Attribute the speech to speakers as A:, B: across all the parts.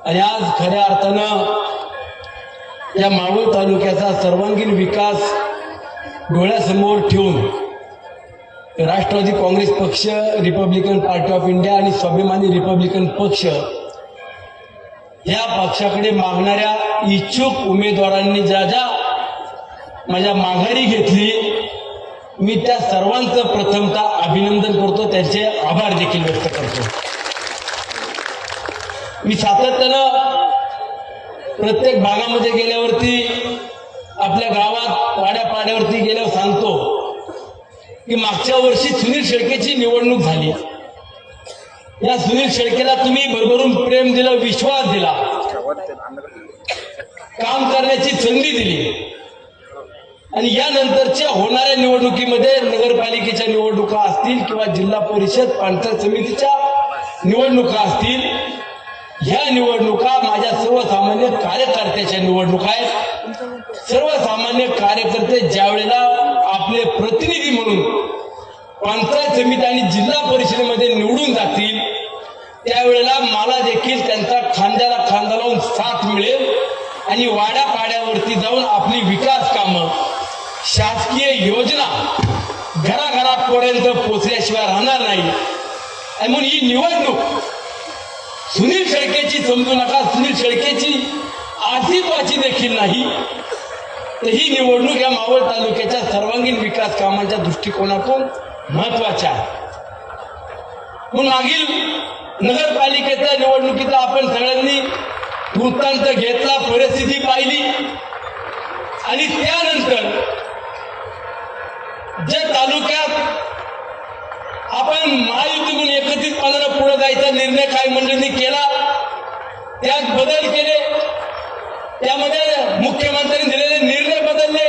A: आणि आज खऱ्या अर्थानं या मावळ तालुक्याचा सर्वांगीण विकास डोळ्यासमोर ठेवून राष्ट्रवादी काँग्रेस पक्ष, रिपब्लिकन पार्टी ऑफ इंडिया आणि स्वाभिमानी रिपब्लिकन पक्ष या पक्षाकडे मागणाऱ्या इच्छुक उमेदवारांनी ज्या ज्या माझ्या माघारी घेतली, मी त्या सर्वांचं प्रथमतः अभिनंदन करतो, त्यांचे आभार देखील व्यक्त करतो। मी सातत्यानं प्रत्येक भागामध्ये गेल्यावरती, आपल्या गावात वाड्यापाड्यावरती गेल्यावर सांगतो की मागच्या वर्षी सुनील शेळकेची निवडणूक झाली। या सुनील शेळकेला तुम्ही भरभरून प्रेम दिलं, विश्वास दिला, काम करण्याची संधी दिली आणि यानंतरच्या होणाऱ्या निवडणुकीमध्ये नगरपालिकेच्या निवडणुका असतील किंवा जिल्हा परिषद पंचायत समितीच्या निवडणुका असतील, ह्या निवडणुका माझ्या सर्वसामान्य कार्यकर्त्याच्या निवडणुका आहेत। सर्वसामान्य कार्यकर्ते ज्या वेळेला आपले प्रतिनिधी म्हणून पंचायत समिती आणि जिल्हा परिषदेमध्ये निवडून जातील, त्यावेळेला मला देखील त्यांचा खांद्याला खांदा लावून साथ मिळेल आणि वाड्यापाड्यावरती जाऊन आपली विकास कामं, शासकीय योजना घराघरापर्यंत पोहोचल्याशिवाय राहणार नाही। आणि म्हणून ही निवडणूक सुनील शेळकेची समजू नका, सुनील शेळकेची अस्तित्वाची देखील नाही, तर ही निवडणूक या मावळ तालुक्याच्या सर्वांगीण विकास कामांच्या दृष्टिकोनातून महत्वाची आहे। म्हणून मागील नगरपालिकेच्या निवडणुकीचा आपण सगळ्यांनी वृत्तांत घेतला, परिस्थिती पाहिली आणि त्यानंतर ज्या तालुक्यात आपण महायुतीतून एकत्रितपणाने पुढे जायचा निर्णय काही मंडळींनी केला, त्यात बदल केले, त्यामध्ये मुख्यमंत्र्यांनी दिलेले निर्णय बदलले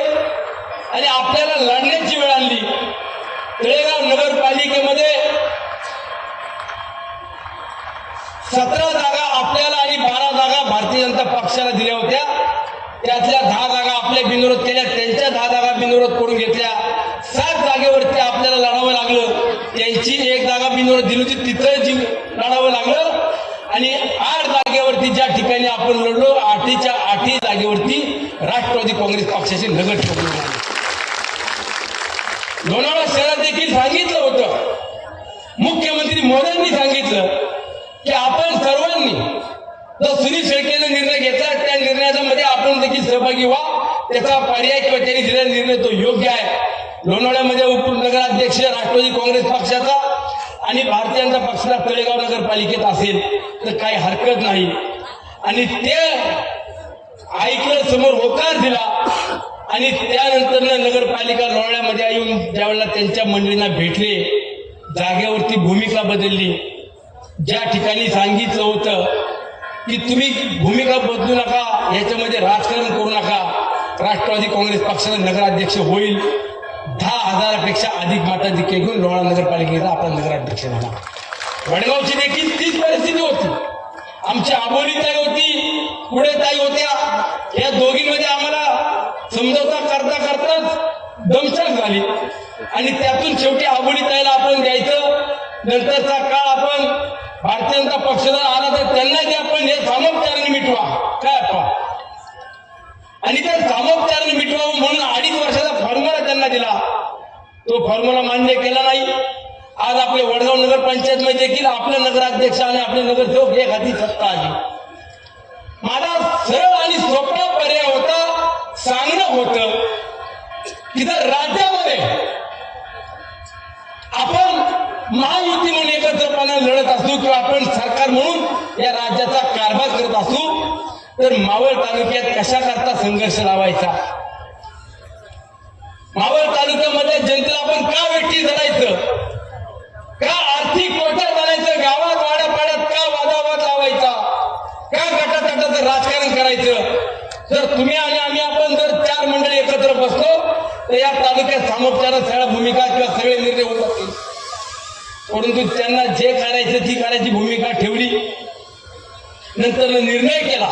A: आणि आपल्याला लढण्याची वेळ आणली। तळेगाव नगरपालिकेमध्ये 17 जागा आपल्याला आणि 12 जागा भारतीय जनता पक्षाला दिल्या होत्या। त्यातल्या 10 जागा आपल्या बिनविरोध केल्या, त्यांच्या 10 जागा बिनविरोध करून घेतल्या। 7 जागेवरती आपल्याला लढावं लागलं, त्यांची 1 जागा बिनविरोध दिली होती, तिथं लढावं लागलं आणि 8 जागेवरती ज्या ठिकाणी आपण लढलो, 8च्या 8 जागेवरती राष्ट्रवादी काँग्रेस पक्षाचे नगर ठोकून आले। लोणावळा शहरात देखील सांगितलं होतं, मुख्यमंत्री मोदींनी सांगितलं की आपण सर्वांनी जो सुनील शेळकेने निर्णय घेतला त्या निर्णयामध्ये आपण देखील सहभागी व्हा, त्याचा पर्याय किंवा त्यांनी दिलेला निर्णय तो योग्य आहे। लोणावळ्यामध्ये उपनगराध्यक्ष राष्ट्रवादी काँग्रेस पक्षाचा आणि भारतीय जनता पक्षाचा तळेगाव नगरपालिकेत असेल तर काही हरकत नाही आणि ते ऐकलं, समोर होकार दिला आणि त्यानंतर नगरपालिका लोणावळ्यामध्ये येऊन ज्यावेळेला त्यांच्या मंडळींना भेटले, जागेवरती भूमिका बदलली। ज्या ठिकाणी सांगितलं होतं की तुम्ही भूमिका बदलू नका, याच्यामध्ये राजकारण करू नका, राष्ट्रवादी काँग्रेस पक्षाचा नगराध्यक्ष होईल, 10,000पेक्षा अधिक मताधिक्य घेऊन लोणावळा नगरपालिकेचा आपला नगराध्यक्ष झाला। वडगावची देखील तीच परिस्थिती होती, आमची आबोलीताई होती, पुढे ताई होत्या, या दोघींमध्ये आम्हाला समजवता करता करताच दमछाक झाली आणि त्यातून शेवटी आबोलीताईला आपण द्यायचं। नंतरचा काळ आपण भारतीय जनता पक्षाला आला तर त्यांना जे आपण हे सामोपचाराने मिटवा, काय आपण आणि त्या सामोपचाराने मिटवावं म्हणून 2.5 वर्षाचा फॉर्म्युला त्यांना दिला, तो फॉर्म्युला मान्य केला नाही। आज आपल्या वडगाव नगरपंचायतमध्ये देखील आपले नगराध्यक्ष आणि आपले नगरसेवक एक हाती सत्ता आली। माझा सरळ आणि सोपा पर्याय होता, सांगणं होतं की जर राज्यामध्ये आपण महायुती म्हणून एकत्रपणे लढत असू किंवा आपण सरकार म्हणून या राज्याचा कारभार करत असू तर मावळ तालुक्यात कशा करता संघर्ष लावायचा, मावळ तालुक्यामध्ये जनतेला आपण का वेठी धरायचं, का आर्थिक कोठ्यात घालायचं, गावात वाड्यापाड्यात का वादावाद लावायचा, का गटातटाचं राजकारण करायचं। जर तुम्ही आणि आम्ही आपण जर 4 मंडळी एकत्र बसलो तर या तालुक्यात सामोपचारात सगळ्या भूमिका किंवा सगळे निर्णय होत असतील, परंतु त्यांना जे करायचं ती करायची भूमिका ठेवली, नंतर निर्णय केला।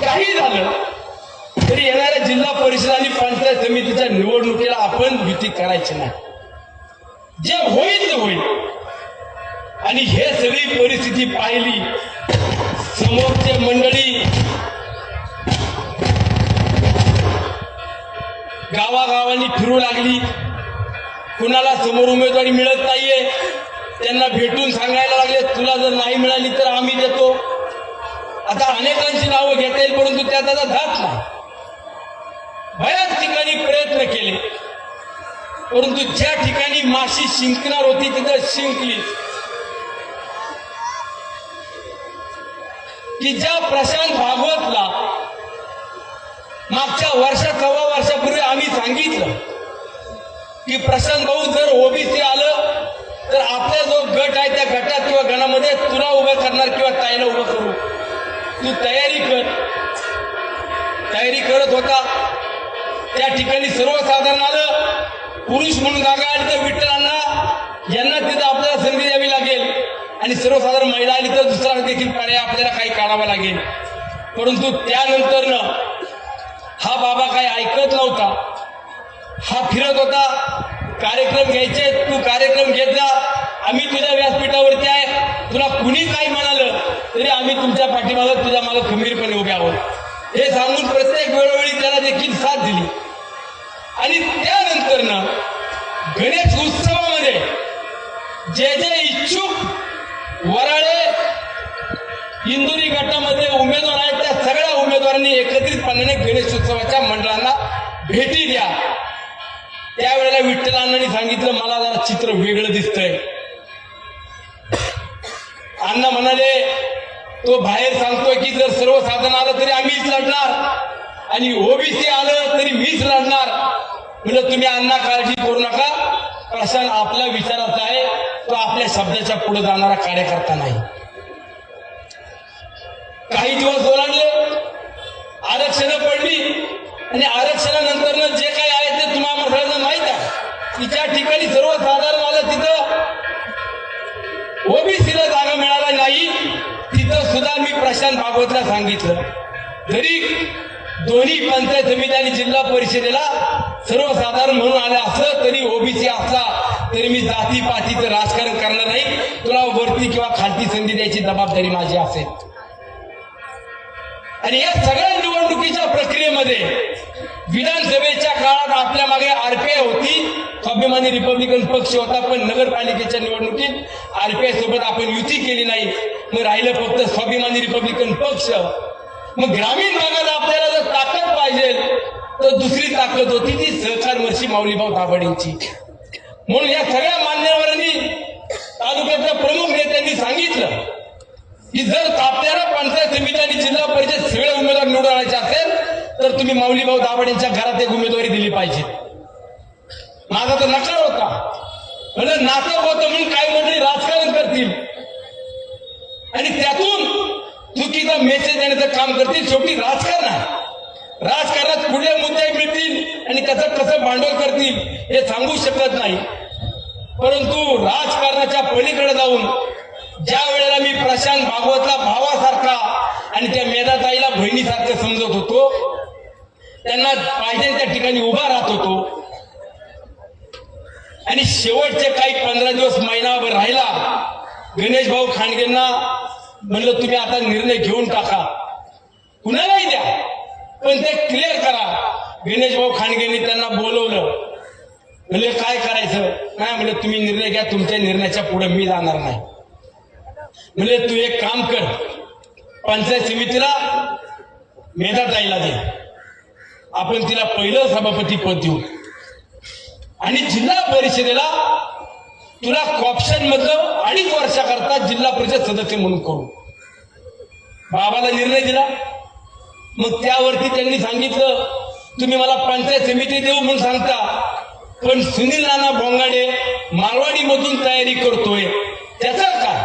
A: काही झालं तरी येणाऱ्या जिल्हा परिषद आणि पंचायत समितीच्या निवडणुकीला आपण युती करायची नाही, जे होईल ते होईल। आणि हे सगळी परिस्थिती पाहिली, समोरचे मंडळी गावागावांनी फिरू लागली, कुणाला समोर उमेदवारी मिळत नाहीये त्यांना भेटून सांगायला लागले तुला जर नाही मिळाली तर आम्ही देतो. आता अनेकांची नावं घेता येईल परंतु त्यात आता जात नाही. बऱ्याच ठिकाणी प्रयत्न केले परंतु ज्या ठिकाणी माशी शिंकणार होती तिथं शिंकली. की ज्या प्रशांत भागवतला मागच्या सव्वा वर्षापूर्वी आम्ही सांगितलं की प्रशांत भाऊ जर ओबीसी आलं तर आपला जो गट आहे त्या गटात किंवा गणामध्ये तुला उभं करणार किंवा ताईला उभं करू, तू तयारी करत होता. त्या ठिकाणी सर्वसाधारण आलं, पुरुष म्हणून जागा आली तर विठ्ठलांना यांना तिथं आपल्याला संधी द्यावी लागेल आणि सर्वसाधारण महिला आली तर दुसरा देखील पर्याय आपल्याला काही काढावा लागेल. परंतु त्यानंतरनं हा बाबा काही ऐकत नव्हता. हा फिरत होता, कार्यक्रम घ्यायचे तू कार्यक्रम घेत जा, आम्ही तुझ्या व्यासपीठावरती आहे, तुला कुणी काही म्हणालं तरी आम्ही तुमच्या पाठीमागं तुझ्या मागं खंबीरपणे उभे आहोत हे सांगून प्रत्येक वेळोवेळी त्याला देखील साथ दिली. आणि त्यानंतरनं गणेश उत्सवामध्ये जे जे इच्छुक वराळे इंदुरी गटामध्ये उमेदवार आहेत त्या सगळ्या उमेदवारांनी एकत्रितपणाने गणेश उत्सवाच्या मंडळांना भेटी द्या. त्यावेळेला विठ्ठलांनी सांगितलं मला जरा चित्र वेगळं दिसतंय. अण्णा म्हणाले तो बाहेर सांगतोय की जर सर्वसाधारण आलं तरी आम्हीच लढणार आणि ओबीसी आलं तरी मीच लढणार. म्हणजे तुम्ही अण्णा काळजी करू नका, प्रशांत आपल्या विचाराचा आहे, तो आपल्या शब्दाच्या पुढे जाणारा कार्यकर्ता नाही. काही दिवस ओलांडले, आरक्षण पडली आणि आरक्षणानंतर जे काही आहे ते तुम्हाला सगळ्यांना माहित आहे की ज्या ठिकाणी सर्वसाधारण आलं तिथं ओबीसीला जागा मिळाला नाही. तिथं सुद्धा मी प्रशांत भागवतला सांगितलं जरी दोन्ही पंचायत समिती आणि जिल्हा परिषदेला सर्वसाधारण म्हणून आलं असं तरी ओबीसी असला तरी मी जातीपातीचं राजकारण करणार नाही, तुला वरती किंवा खालती संधी द्यायची जबाबदारी माझी असेल. आणि या सगळ्या निवडणुकीच्या प्रक्रियेमध्ये विधानसभेच्या काळात आपल्या मागे आरपीआय होती, स्वाभिमानी रिपब्लिकन पक्ष होता, पण नगरपालिकेच्या निवडणुकीत आरपीआय सोबत आपण युती केली नाही. मग राहिलं फक्त स्वाभिमानी रिपब्लिकन पक्ष. मग ग्रामीण भागात आपल्याला जर ताकद पाहिजे तर दुसरी ताकद होती ती सहकार महर्षी माऊलीभाऊ दाभाडेंची. म्हणून या सगळ्या मान्यवरांनी तालुक्याच्या प्रमुख नेत्यांनी सांगितलं की जर आपल्याला पंचायत समिती आणि जिल्हा परिषद सगळे उमेदवार निवडून आणायचे असेल तर तुम्ही माऊलीभाऊ दाभाडेंच्या घरात एक उमेदवारी दिली पाहिजे. माझा तर नकार होता, म्हणजे नाटक होतं म्हणून काय मंडळी राजकारण करतील आणि त्यातून चुकीचा मेसेज देण्याचं काम करतील. शेवटी राजकारण आहे, राजकारणात पुढे मुद्दे मिळतील आणि त्याचं कसं भांडवल करतील हे सांगू शकत नाही. परंतु राजकारणाच्या पलीकडे जाऊन ज्या वेळेला मी प्रशांत भागवतला भावासारखा आणि त्या मेधाताईला बहिणीसारखं समजत होतो, त्यांना पाहिजे त्या ठिकाणी उभा राहत होतो आणि शेवटचे काही 15 दिवस महिनाभर राहिला, गणेश भाऊ खांडगेंना म्हणलं तुम्ही आता निर्णय घेऊन टाका, कुणालाही द्या पण ते क्लिअर करा. गणेश भाऊ खांडगेंनी त्यांना बोलवलं, म्हणजे काय करायचं नाही, म्हणजे तुम्ही निर्णय घ्या, तुमच्या निर्णयाच्या पुढे मी जाणार नाही. म्हणजे तू एक काम कर, पंचायत समितीला मेधाताईला दे, आपण तिला पहिलं सभापती पद देऊ आणि जिल्हा परिषदेला तुला कॉप्शन मधलं 2.5 वर्षाकरता जिल्हा परिषद सदस्य म्हणून करू. बाबाला निर्णय दिला. मग त्यावरती त्यांनी सांगितलं तुम्ही मला पंचायत समिती देऊ म्हणून सांगता, पण सुनील नाना बोंगाडे मारवाडी मधून तयारी करतोय त्याचं काय.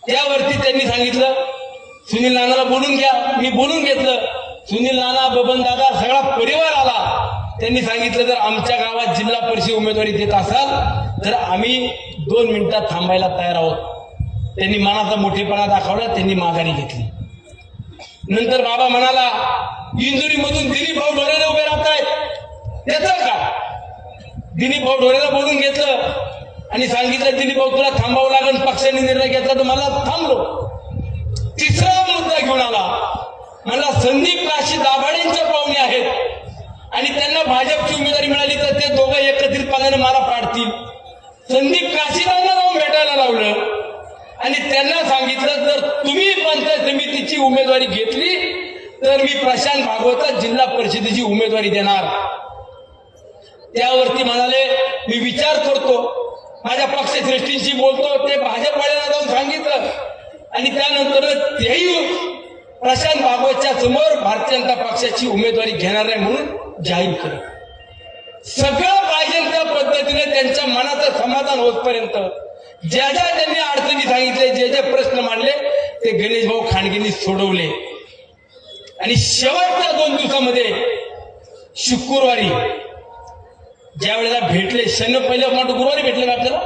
A: त्यावरती त्यांनी सांगितलं सुनील नानाला बोलून घ्या. मी बोलून घेतलं. सुनील नाना, बबन दादा, सगळा परिवार आला. त्यांनी सांगितलं जर आमच्या गावात जिल्हा परिषद उमेदवारी देत असाल तर आम्ही 2 मिनिटात थांबायला तयार आहोत. त्यांनी मनाचा मोठेपणा दाखवला, त्यांनी माघारी घेतली. नंतर बाबा म्हणाला इंदुरी मधून दिलीप भाऊ ढोरेला उभे राहत आहेत त्याचं का. दिलीप भाऊ ढोरेला बोलून घेतलं आणि सांगितलं दिलीप भाऊ तुला थांबावं लागेल, पक्षाने निर्णय घेतला तर मला थांबलो. घेऊन आला. मला संदीप काशी दाभाडेंच्या पाहुणे आहेत आणि त्यांना भाजपची उमेदवारी मिळाली तर ते दोघं एकत्रितपणाने मला पाडतील. संदीप काशीदांना जाऊन भेटायला लावलं आणि त्यांना सांगितलं जर तुम्ही पंचायत समितीची उमेदवारी घेतली तर मी प्रशांत भागवतला जिल्हा परिषदेची उमेदवारी देणार. त्यावरती म्हणाले मी विचार करतो, माझ्या पक्षश्रेष्ठींशी बोलतो. ते भाजपवाल्यांना जाऊन सांगितलं आणि त्यानंतर तेही प्रशांत भागवतच्या समोर भारतीय जनता पक्षाची उमेदवारी घेणार नाही म्हणून जाहीर केलं. सगळं पाहिजे त्या पद्धतीने त्यांच्या मनाचं समाधान होतपर्यंत ज्या ज्या त्यांनी अडचणी सांगितले, जे जे प्रश्न मांडले ते गणेश भाऊ खांडगेंनी सोडवले. आणि शेवटच्या 2 दिवसामध्ये शुक्रवारी ज्या वेळेला भेटले, पहिल्या मोठं गुरुवारी भेटले का आपल्याला?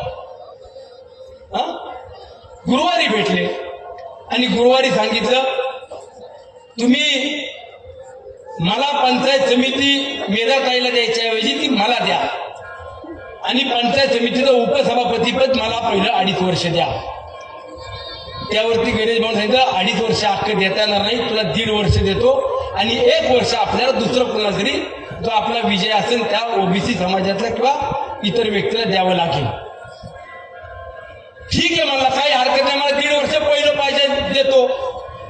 A: गुरुवारी भेटले आणि गुरुवारी सांगितलं तुम्ही मला पंचायत समिती मेधाताईला द्यायच्याऐवजी ती मला द्या आणि पंचायत समितीचं उपसभापतीपद मला पहिलं 2.5 वर्ष द्या. त्यावरती गणेश भाऊ सांगितलं 2.5 वर्ष हक्क देता येणार नाही, तुला 1.5 वर्ष देतो आणि 1 वर्ष आपल्याला दुसरं कोणाला तरी जो आपला विजय असेल त्या ओबीसी समाजातल्या किंवा इतर व्यक्तीला द्यावं लागेल. ठीक आहे म्हणला, काही हरकत नाही, मला 1.5 वर्ष पहिलं पाहिजे देतो.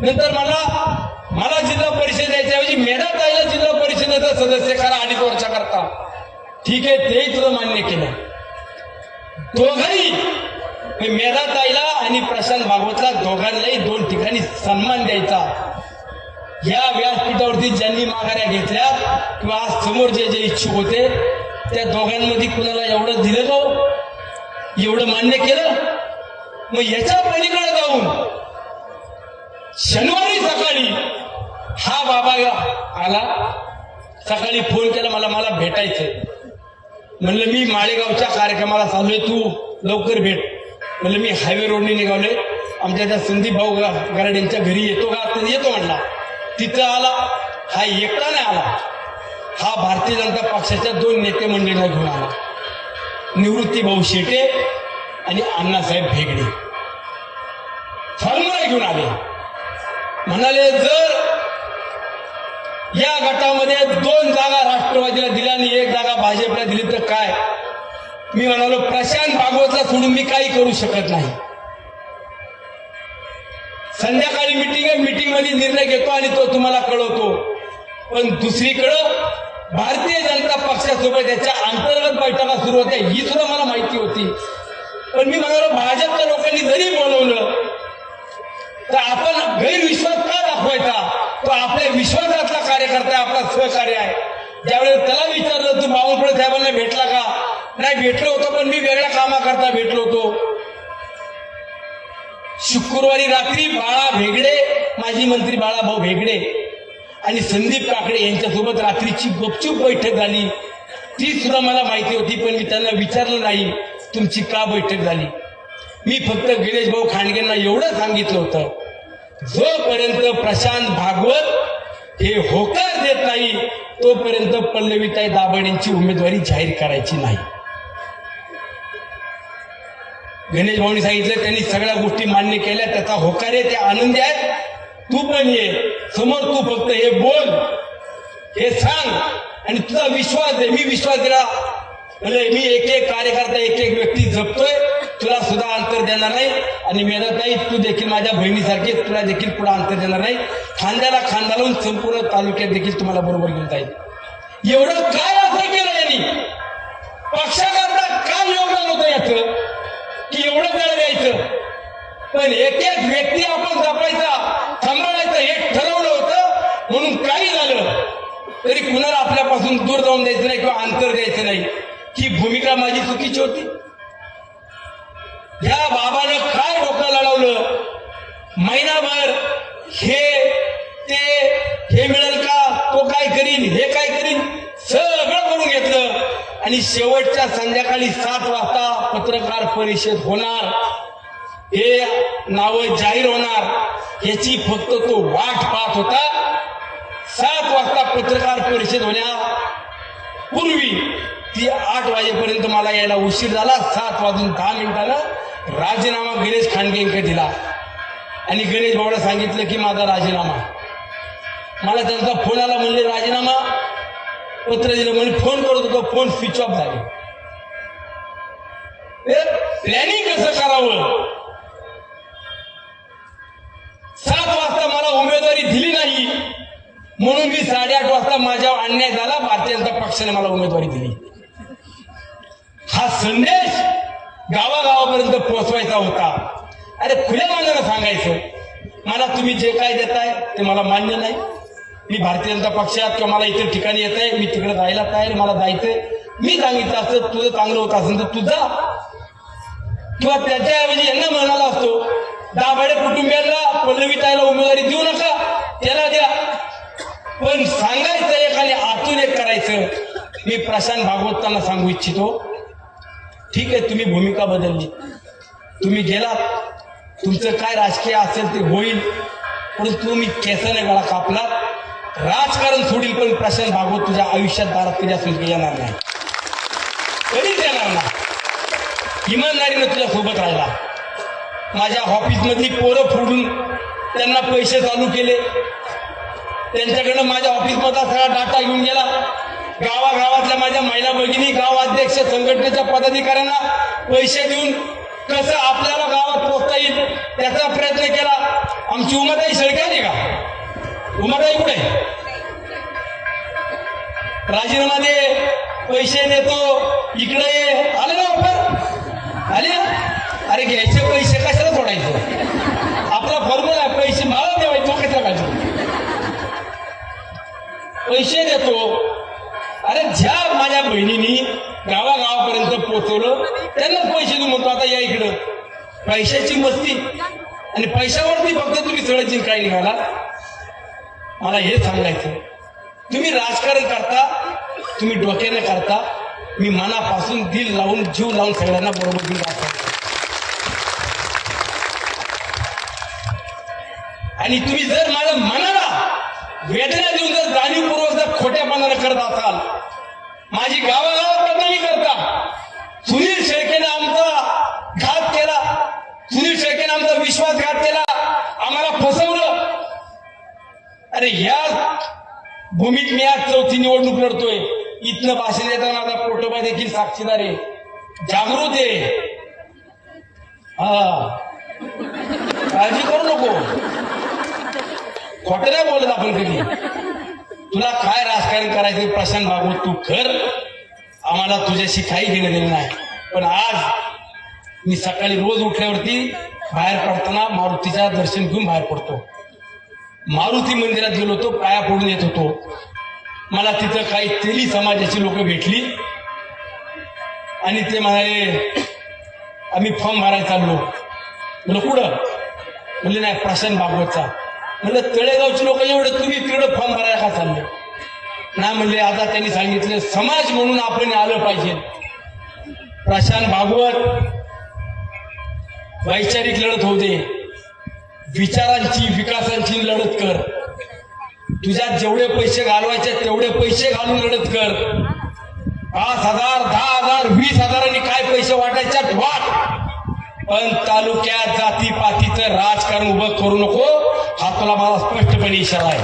A: नंतर मला जिल्हा परिषद द्यायच्याऐवजी मेधाताईला जिल्हा परिषदेचा सदस्य करा 2.5 वर्षाकरता. ठीक आहे, तेही तुला मान्य केलं. दोघांनी मेधाताईला आणि प्रशांत भागवतला दोघांनाही 2 ठिकाणी सन्मान द्यायचा. या व्यासपीठावरती ज्यांनी माघाऱ्या घेतल्या किंवा आज समोर जे जे इच्छुक होते त्या दोघांमध्ये कुणाला एवढं दिलं तो एवढं मान्य केलं. मग याच्या पलीकडे जाऊन शनिवारी सकाळी हा बाबा आला, सकाळी फोन केला मला भेटायचंय. म्हणलं मी माळेगावच्या कार्यक्रमाला चाललोय, तू लवकर भेट. म्हणलं मी हायवे रोडने निघालोय, आमच्या त्या संदीप भाऊ गराडेंच्या घरी येतो का? तर येतो म्हणला. तिथं आला. हा एकटा नाही आला, हा भारतीय जनता पक्षाच्या 2 नेते मंडळींना घेऊन आला, निवृत्ती भाऊ शेटे आणि अण्णासाहेब भेगडे. फॉर्म्युला घेऊन आले. म्हणाले जर या गटामध्ये 2 जागा राष्ट्रवादीला दिल्या आणि 1 जागा भाजपला दिली तर काय? मी म्हणालो प्रशांत भागवतला सोडून मी काही करू शकत नाही. संध्याकाळी मीटिंग मध्ये निर्णय घेतो आणि तो तुम्हाला कळवतो. पण दुसरीकडं भारतीय जनता पक्षासोबत त्याच्या अंतर्गत बैठका सुरू होत्या ही सुद्धा मला माहिती होती. पण मी म्हणालो भाजपच्या लोकांनी जरी बोलवलं तर आपण गैरविश्वास का दाखवायचा? तो आपल्या विश्वासातला कार्यकर्ता आहे, आपला सहकार्य आहे. ज्यावेळेस त्याला विचारलं तू बावनकुळे साहेबांना भेटला का? नाही भेटलो होतो, पण मी वेगळ्या कामाकरता भेटलो होतो. शुक्रवारी रात्री बाळा भेगडे, माजी मंत्री बाळाभाऊ भेगडे आणि संदीप काकडे यांच्यासोबत रात्रीची गपचूप बैठक झाली. ती सुद्धा मला माहिती होती, पण मी त्यांना विचारलं नाही तुमची का बैठक झाली. मी फक्त गणेश भाऊ खांडगेंना एवढं सांगितलं होतं, जोपर्यंत प्रशांत भागवत हे होकार देत नाही तोपर्यंत पल्लवीताई दाभाडेंची उमेदवारी जाहीर करायची नाही. गणेश भाऊनी सांगितलं, त्यांनी सगळ्या गोष्टी मान्य केल्या, त्याचा होकार आहे, ते आनंदी आहेत. तू पण ये समोर, तू फक्त हे बोल, हे सांग आणि तुझा विश्वास दे. मी विश्वास दिला, म्हणजे मी एक कार्यकर्ता एक व्यक्ती जपतोय, तुला सुद्धा अंतर देणार नाही. आणि मेधाताई तू देखील माझ्या बहिणीसारखी, तुला देखील पुढे अंतर देणार नाही. खांद्याला खांदा लावून संपूर्ण तालुक्यात देखील तुम्हाला बरोबर घेऊन जाईल. एवढं काय असं केलं यांनी? पक्षाकरता काय योगदान होतं याचं की एवढं वेळ द्यायचं? पण एक व्यक्ती आपण जपायचा, सांभाळायचं हे ठरवलं होतं. म्हणून काही झालं तरी कुणाला आपल्यापासून दूर जाऊन द्यायचं नाही किंवा अंतर द्यायचं नाही. ही भूमिका माझी चुकीची होती. या बाबानं काय डोकं लढवलं, महिनाभर हे मिळेल का, तो काय करीन, हे काय करीन, सगळं करून घेतलं. आणि शेवटच्या संध्याकाळी 7 वाजता पत्रकार परिषद होणार, हे नावं जाहीर होणार याची फक्त तो वाट पाहत होता. 7 वाजता पत्रकार परिषद होण्यापूर्वी ती 8 वाजेपर्यंत मला यायला उशीर झाला. 7 वाजून 10 मिनिटाला राजीनामा गणेश खांडगेंकडे दिला आणि गणेश भाऊला सांगितलं की माझा राजीनामा. मला त्यांचा फोन आला, म्हणले राजीनामा पत्र दिलं. म्हणजे फोन करत होतो, फोन स्विच ऑफ झाले. प्लॅनिंग कसं करावं. 7 वाजता मला उमेदवारी दिली नाही म्हणून मी 8:30 वाजता माझ्या अन्याय झाला, भारतीय जनता पक्षाने मला उमेदवारी दिली. हा संदेश गावागावापर्यंत पोहोचवायचा होता. अरे खुल्या मनानं सांगायचं, मला तुम्ही जे काय देताय ते मला मान्य नाही, मी भारतीय जनता पक्षात किंवा मला इतर ठिकाणी येत आहे, मी तिकडे जायला तयार, मला जायचंय. मी सांगितलं असतं तुझं चांगलं होत असेल तर तू जा, किंवा त्याच्याऐवजी यांना म्हणाला असतो दाभाडे कुटुंबियांना पल्लवीताईला उमेदवारी देऊ नका, त्याला द्या. पण सांगायचं एक आणि आतून एक करायचं. मी प्रशांत भागवतांना सांगू इच्छितो, ठीक आहे तुम्ही भूमिका बदलली, तुम्ही गेलात, तुमचं काय राजकीय असेल ते होईल, परंतु तुम्ही केसाने गळा कापलात, राजकारण सोडील पण प्रशांत भागवत तुझ्या आयुष्यात दारात कधी असून येणार नाही, कधीच येणार नाही. इमानदारीनं तुझ्या सोबत राहिला. माझ्या ऑफिसमधली पोरं फोडून त्यांना पैसे चालू केले, त्यांच्याकडनं माझ्या ऑफिसमधला सगळा डाटा घेऊन गेला. गावागावातल्या माझ्या महिला भगिनी, गाव अध्यक्ष, संघटनेच्या पदाधिकाऱ्यांना पैसे देऊन कसं आपल्याला गावात पोहोचता येईल त्याचा प्रयत्न केला. आमची उमाताई शेळके आली का? उमाताई कुठे? राजीनामा दे, पैसे देतो, इकडे ये, आले ना ऑफर? आले ना? अरे घ्यायचे पैसे कशाला सोडायचे? आपला फॉर्म्युला आहे, पैसे मला देवायचो कशाला पाहिजे? पैसे देतो. अरे ज्या माझ्या बहिणींनी गावागावापर्यंत पोहोचवलं त्यांनाच पैसे देऊ म्हणतो आता या इकडं. पैशाची मस्ती आणि पैशावरती फक्त तुम्ही सगळं जिंकायला निघाला. मला हे सांगायचं, तुम्ही राजकारण करता, तुम्ही डोक्याने करता, मी मनापासून दिल लावून जीव लावून सगळ्यांना बरोबर दिल राहतो. आणि तुम्ही जर माझ्या मनाला वेदना देऊन जर जाणीवपूर्वक जर खोट्यापणाने करत असाल, माझी गावागावात बदनामी करता, सुनील शेळकेने आमचा घात केला, सुनील शेळकेने आमचा विश्वासघात केला, आम्हाला फसवलं. अरे या भूमीत मी आज 4थी निवडणूक लढतोय. इथनं भाषण देताना माझा पोटोबा देखील साक्षीदार आहे, जागृत आहे. हा काळजी करू नको, खोटं नाही बोलत आपण कधी. तुला काय राजकारण करायचं प्रशांत भागवत तू कर, आम्हाला तुझ्याशी काही घेणं देणं नाही. पण आज मी सकाळी रोज उठल्यावरती बाहेर पडताना मारुतीच्या दर्शन घेऊन बाहेर पडतो. मारुती मंदिरात गेलो होतो, पाया पडून येत होतो. मला तिथं काही तेली समाजाची लोक भेटली आणि ते म्हणाले आम्ही फॉर्म भरायला चाललो. म्हणलं कुठं? म्हणले नाही प्रशांत भागवतचा. म्हणलं तळेगावची लोक एवढं, तुम्ही तिकडं फॉर्म भरायला का चालले? ना म्हणले आता त्यांनी सांगितलं समाज म्हणून आपण आलं पाहिजे. प्रशांत भागवत वैचारिक लढत होते, विचारांची विकासांची लढत कर. तुझ्यात जेवढे पैसे घालवायचे तेवढे पैसे घालून लढत कर. 5,000, 10,000, 20,000 काय पैसे वाटायच्यात वाट, पण तालुक्यात जातीपातीचं राजकारण उभं करू नको. हा तुला मला स्पष्टपणे इशारा आहे.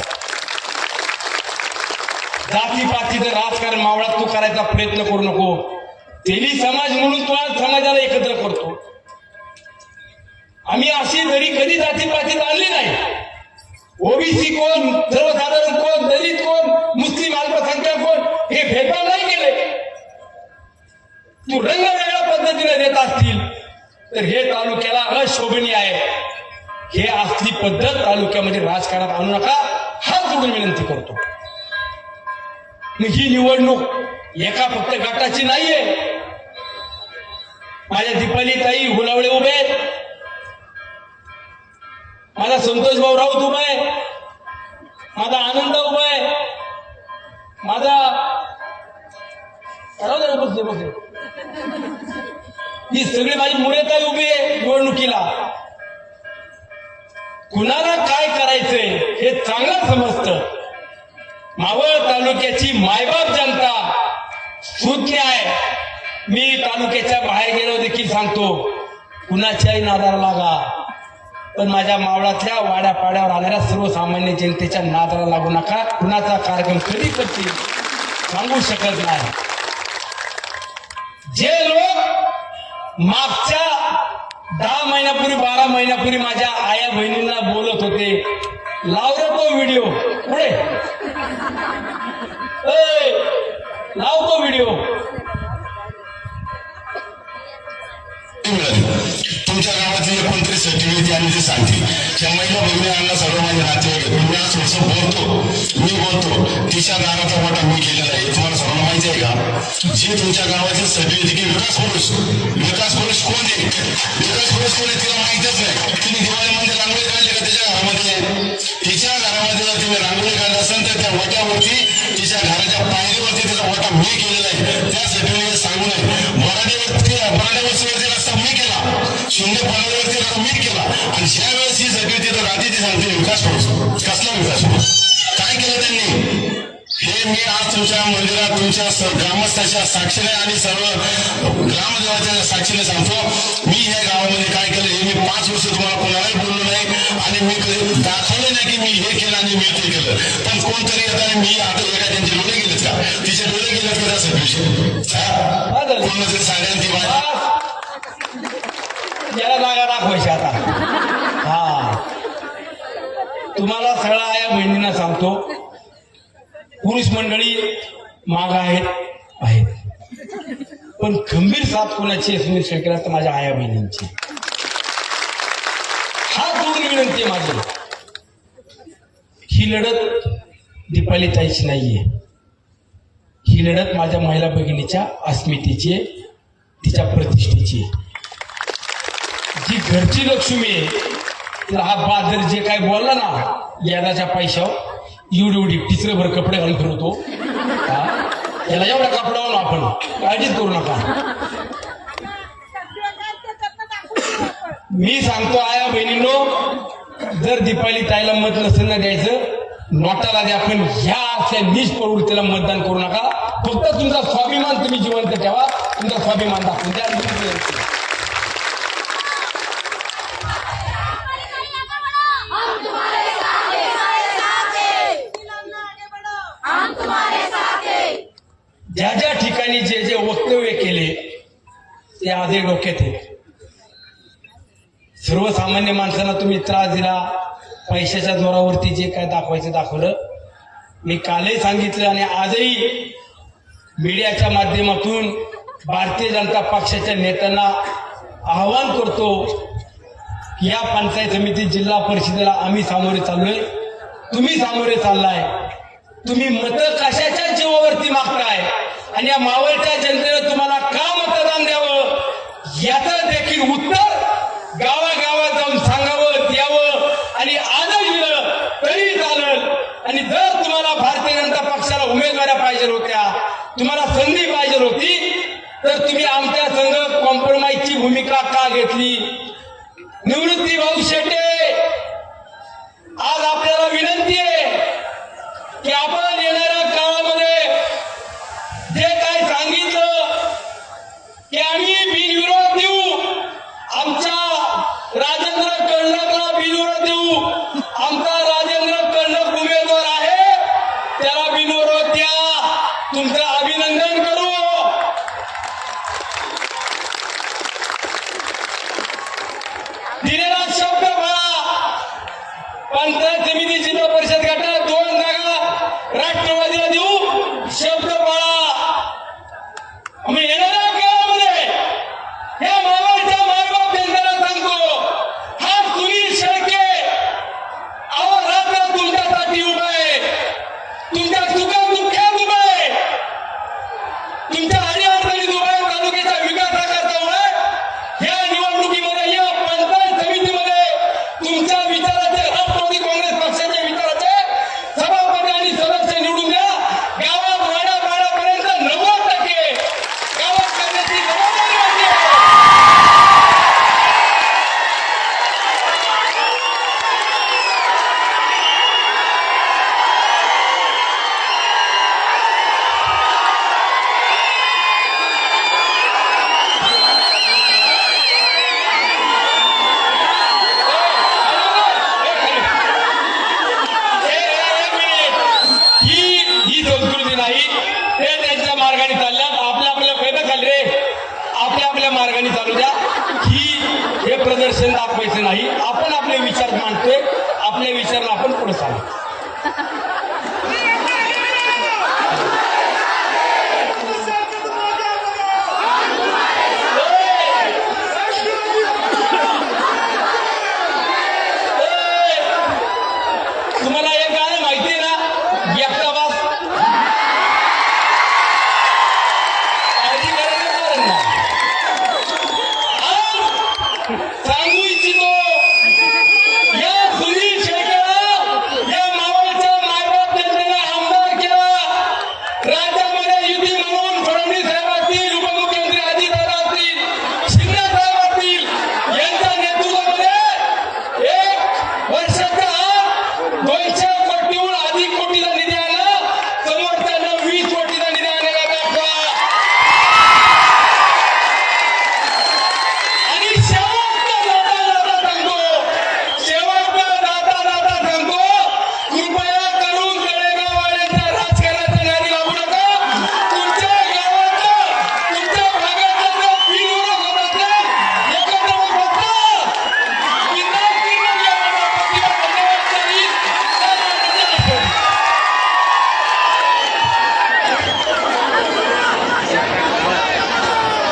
A: जातीपातीचं राजकारण मावळात तू करायचा प्रयत्न करू नको. तेली समाज म्हणून तू आज समाजाला एकत्र करतो. आम्ही अशी जरी कधी जातीपातीत आणली नाही. ओबीसी कोण, सर्वसाधारण कोण, दलित कोण, मुस्लिम अल्पसंख्याक कोण, हे भेदभाव नाही केले. तू रंग वेगळ्या पद्धतीने देत असतील तर हे तालुक्याला अशोभनीय आहे. हे असली पद्धत तालुक्यामध्ये राजकारणात आणू नका, हात जोडून विनंती करतो. ही निवडणूक एका फक्त गटाची नाहीये. माझ्या दीपाली ताई हुलावळे उभे आहेत, माझा संतोष भाऊ राऊत उभा आहे, माझा आनंद उभा आहे, माझा बसले ही सगळी माझी मुळेताई उभी आहे निवडणुकीला. कुणाला काय करायचंय हे चांगलं समजतं. मावळ तालुक्याची मायबाप जनता सुज्ञ आहे. मी तालुक्याच्या बाहेर गेलो देखील सांगतो, कुणाच्याही नादाला लागा, पण माझ्या मावळातल्या वाड्यापाड्यावर आलेल्या सर्वसामान्य जनतेच्या नादाला लागू नका. कुणाचा कार्यक्रम कधी करतील सांगू शकत नाही. जे लोक मागच्या 10 महिन्यापूर्वी 12 महिन्यापूर्वी माझ्या आया बहिणींना बोलत होते, लाव रे तो व्हिडिओ पुढे, लाव तो व्हिडिओ.
B: तुमच्या गावातली कोणतरी सर्टिफिकेट आणि ते सांगते त्या महिला बघण्याला सर्व माझे नातेवाईक मी आज थोडंसं बोलतो तिच्या गावाचा वाटा मी केलेला आहे. तुम्हाला सर्वांना माहिती आहे का? जे तुमच्या गावाचे सर्टिफिकेट विकास पुरुष कोण आहे? विकास पुरुष कोण आहे तिला माहितच नाही. तुम्ही दिवाळीमध्ये रांगोळी काढली का त्याच्या घरामध्ये? तिच्या घरामध्ये जर तुम्ही रांगोळी काढली असेल तर त्या वट्यावरती तिच्या घराच्या पायरीवरती त्याचा वाटा मी केलेला आहे. त्या सर्टिफिकेट सांगू नये. बराड्यावरती रस्ता मी केला, शिंदे पाण्यावरती रस्ता मी केला. आणि ज्या वेळेस ही सर्टिफिकेट राहते ती सांगते विकास पुरुष. कसला विकास पुरुष? काय केलं त्यांनी? हे मी आज तुमच्या मंदिरात तुमच्या ग्रामस्थाच्या साक्षीने आणि सर्व ग्रामदेवाच्या साक्षीने सांगतो, मी ह्या गावामध्ये काय केलं हे मी 5 वर्ष तुम्हाला कोणालाही बोललो नाही आणि मी कधी दाखवलं नाही की मी हे केलं आणि मी ते केलं. पण कोणतरी येताना मी आता एका त्यांचे डोळे गेलेत का? तिचे डोळे गेलेत का? त्याचा विषय कोणातरी सांगा ती
A: याला जागा दाखवायची आता. हा तुम्हाला सगळ्या आया बहिणींना सांगतो, पुरुष मंडळी माग आहेत पण खंबीर साथ कोणाची सुनील शेळकेला तर माझ्या आया बहिणींची. हात जोडून विनंती आहे माझी, ही लढत दीपाली ताईची नाहीये. ही लढत माझ्या महिला भगिनीच्या अस्मितेची आहे, तिच्या प्रतिष्ठेची आहे. जी घरची लक्ष्मी आहे तिला हा बादर जे काय बोलला ना यादाच्या पैशावर एवढी टिचरेभर कपडे घालून फिरतो, याला एवढ्या कपड्यावर आपण काळजीच करू नका. मी सांगतो आया बहिणींनो, जर दीपाली ताईला मत नसेल ना द्यायचं नोटाला द्या, पण ह्या अशा नीच प्रवृत्तीला मतदान करू नका. फक्त तुमचा स्वाभिमान तुम्ही जिवंत ठेवा, तुमचा स्वाभिमान दाखवून द्या. ज्या ज्या ठिकाणी जे जे वक्तव्य केले ते आधी डोक्यात आहेत. सर्वसामान्य माणसांना तुम्ही त्रास दिला, पैशाच्या जोरावरती जे काय दाखवायचं दाखवलं. मी कालही सांगितलं आणि आजही मीडियाच्या माध्यमातून भारतीय जनता पक्षाच्या नेत्यांना आवाहन करतो की या पंचायत समिती जिल्हा परिषदेला आम्ही सामोरे चाललोय, तुम्ही सामोरे चाललाय. तुम्ही मतं कशाच्या जीवावरती मागताय आणि या मावळच्या जनतेनं तुम्हाला का मतदान द्यावं याचं देखील उत्तर गावागावात जाऊन सांगावं द्यावं. आणि आजही दिलं तरी चालेल. आणि जर तुम्हाला भारतीय जनता पक्षाला उमेदवाऱ्या पाहिजे होत्या, तुम्हाला संधी पाहिजे होती, तर तुम्ही आमच्या संघ कॉम्प्रोमाइजची भूमिका का घेतली? निवृत्ती भाऊ शेटे, आज आपल्याला विनंती आहे की आपण येणाऱ्या काळामध्ये जे काय सांगितलं की आम्ही बिनविरोध देऊ, आमच्या राजेंद्र कळणकला बिनविरोध देऊ, आमचा राजेंद्र कळणक उमेदवार आहे त्याला बिनविरोध द्या, तुमचं अभिनंदन करू. दिलेला शब्द पाळा. पंचायत समिती जिल्हा परिषद गटात 2 जागा राष्ट्रवादीला देऊ, शब्द पाळा. आम्ही येणाऱ्या काळामध्ये या मावळच्या मायबाप जनतेला सांगतो, हा सुनील शेळके अहोरात्र तुमच्यासाठी उभा आहे, तुमच्या सुखदुःखात उभा आहे, तुमच्या अडीअडचणीत उभा आहे, तालुक्याच्या विकासाकरता उभा आहे. या निवडणुकीमध्ये या पंचायत समितीमध्ये तुमच्या विचाराचे राष्ट्रवादी काँग्रेस पक्षाचे विचार प्रदर्शन दाखवायचं नाही. आपण आपले विचार मांडतोय, आपल्या विचाराला आपण पुढे सांगतो.